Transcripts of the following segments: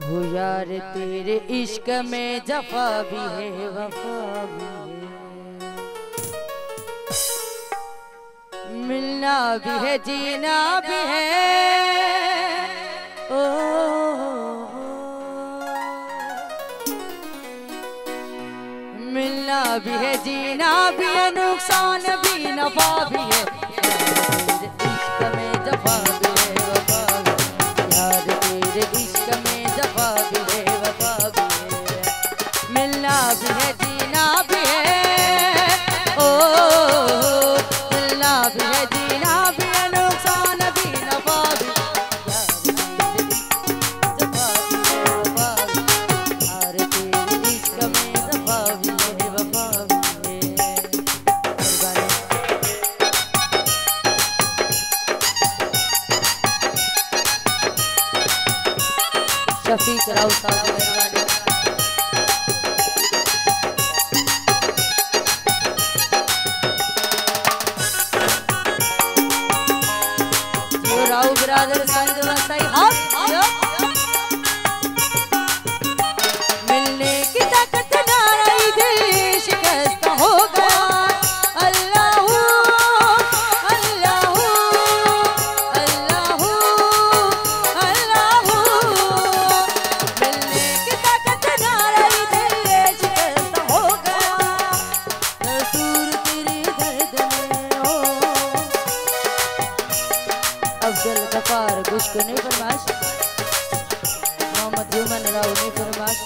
हो यार तेरे इश्क में जफा भी है वफा भी है, मिलना भी है जीना भी है। ओ मिलना भी है जीना भी है, नुकसान भी नफा भी है। तेरे इश्क में जफा भी है वफा भी है, यार तेरे इश्क में जफा भी है वफा भी है, मिलना भी है जीना भी है। ओ मिलना भी है जीना भी है, नुकसान भी नफा भी है। यार तेरे इश्क में जफा भी है वफा भी है। शफीक राव साहब मेहरबानी। राव ब्रदर संग वसाई मिलने की ताकत ना रही, दिल शिकस्त हो गया। अल्लाह अल्लाह अल्लाह अल्लाह, मिलने की ताकत ना रही, दिल शिकस्त हो गया। दूर तेरे दर्द में हो अफजल गफार गुश्क ने फरमाश, मोहम्मद युमन राव ने फरमाश।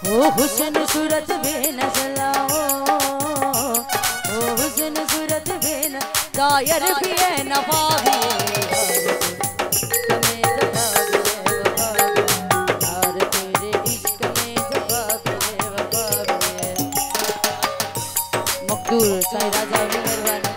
ओ हुस्न सूरत बेनज़ला हो, ओ हुस्न सूरत बेन दायर भी है नफा भी है। साई राजा की मेहरबानी।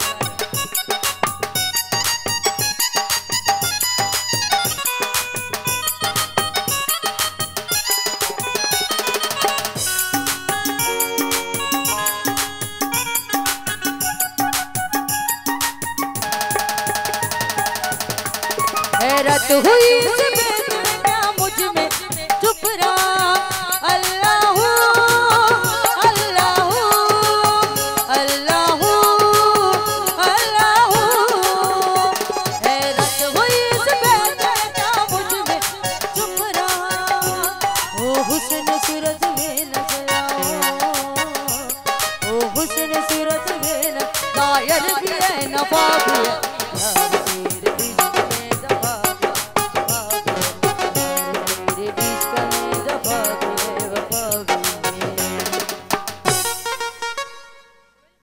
हैरत हुई से बेदुनिया मुझ में चुप रहा। अल्लाह अल्लाह अल्लाह अल्लाह, हैरत हुई से बेदुनिया मुझ में चुप रहा। ओ हुस्न सूरत में नज़र आओ, ओ हुस्न सूरत में दायर भी है नफा भी है।